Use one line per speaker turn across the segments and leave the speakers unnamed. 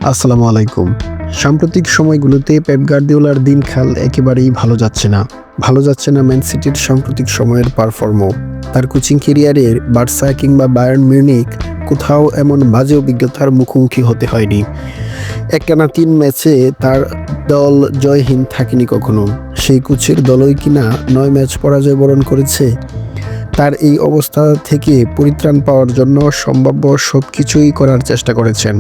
আসসালামু আলাইকুম। সাম্প্রতিক সময়গুলোতে পেপ গার্দিওলার দিনকাল একেবারেই ভালো যাচ্ছে না। ভালো যাচ্ছে না ম্যান সিটির সাম্প্রতিক সময়ের পারফর্মও। তার কোচিং ক্যারিয়ারের বার্সা কিংবা বায়ার্ন মিউনিখ কোথাও এমন বাজে অভিজ্ঞতার মুখোমুখি হতে হয়নি। একটানা ৩ ম্যাচে তার দল জয়হীন থাকেনি কখনো। সেই কোচের দলই কিনা ৯ ম্যাচ পরাজয় বরণ করেছে। তার এই অবস্থা থেকে পরিত্রাণ পাওয়ার জন্য সম্ভাব্য সবকিছুই করার চেষ্টা করেছেন,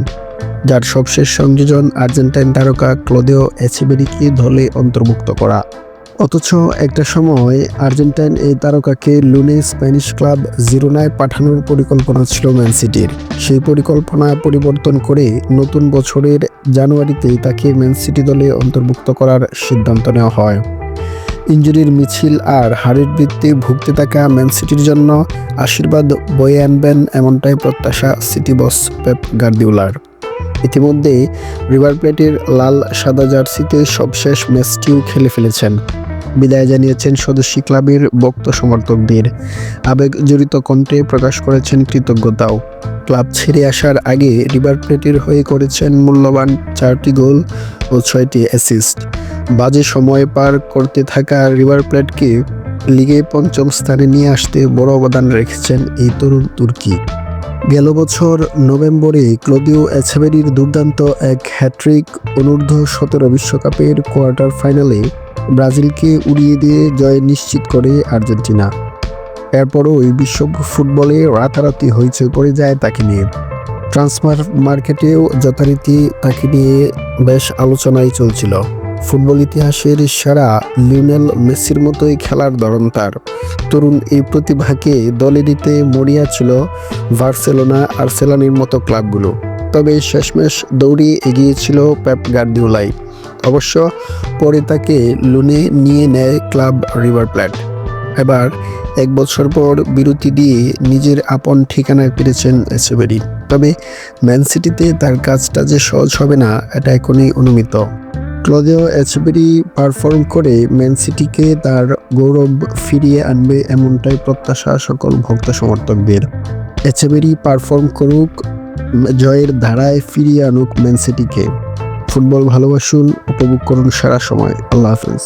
যার সবশেষ সংযোজন আর্জেন্টাইন তারকা ক্লদিও এচেবেরিকে দলে অন্তর্ভুক্ত করা। অথচ একটা সময় আর্জেন্টাইন এই তারকাকে লুনে স্প্যানিশ ক্লাব জিরোনায় পাঠানোর পরিকল্পনা ছিল ম্যান সিটির। সেই পরিকল্পনা পরিবর্তন করে নতুন বছরের জানুয়ারিতেই তাকে ম্যান সিটি দলে অন্তর্ভুক্ত করার সিদ্ধান্ত নেওয়া হয়। ইনজুরির মিছিল আর হারের বৃত্তে ভুগতে থাকা ম্যান সিটির জন্য আশীর্বাদ বয়ে আনবেন এমনটাই প্রত্যাশা সিটি বস পেপ গার্দিওলার। ইতিমধ্যে রিভার প্লেটের লাল সাদা জার্সিতে সবশেষ ম্যাচটিও খেলে ফেলেছেন। বিদায় জানিয়েছেন স্বদেশী ক্লাবের ভক্ত সমর্থকদের। আবেগ জড়িত কণ্ঠে প্রকাশ করেছেন কৃতজ্ঞতাও। ক্লাব ছেড়ে আসার আগে রিভার প্লেটের হয়ে করেছেন মূল্যবান 4টি গোল ও 6টি অ্যাসিস্ট। বাজে সময় পার করতে থাকা রিভার প্লেটকে লিগে ৫ম স্থানে নিয়ে আসতে বড় অবদান রেখেছেন এই তরুণ তুর্কি। গেল বছর নভেম্বরে ক্লদিও এচেবেরির দুর্দান্ত এক হ্যাট্রিক অনূর্ধ্ব-17 বিশ্বকাপের কোয়ার্টার ফাইনালে ব্রাজিলকে উড়িয়ে দিয়ে জয় নিশ্চিত করে আর্জেন্টিনা। এরপরও এই বিশ্ব ফুটবলে রাতারাতি হইচই পড়ে যায় তাকে নিয়ে। ট্রান্সফার মার্কেটেও যথারীতি তাকে নিয়ে বেশ আলোচনাই চলছিল। ফুটবল ইতিহাসের সেরা লিওনেল মেসির মতোই খেলার ধরন তার। তরুণ এই প্রতিভাকে দলে নিতে মরিয়া ছিল বার্সেলোনা, আর্সেনালের মতো ক্লাবগুলো। তবে শেষমেশ দৌড়িয়ে এগিয়েছিল পেপ গার্দিওলাই। অবশ্য পরে তাকে লোনে নিয়ে নেয় ক্লাব রিভার প্লেট। এবার 1 বছর পর বিরতি দিয়ে নিজের আপন ঠিকানায় ফিরেছেন এচেবেরি। তবে ম্যান সিটিতে তার কাজটা যে সহজ হবে না, এটা এখনই অনুমিত। ক্লদিও এচেবেরি পারফর্ম করে ম্যান সিটিকে তার গৌরব ফিরিয়ে আনবে এমনটাই প্রত্যাশা সকল ভক্ত সমর্থকদের। এচেবেরি পারফর্ম করুক, জয়ের ধারায় ফিরিয়ে আনুক ম্যান সিটিকে। ফুটবল ভালোবাসুন, উপভোগ করুন সারা সময়। আল্লাহ হাফেজ।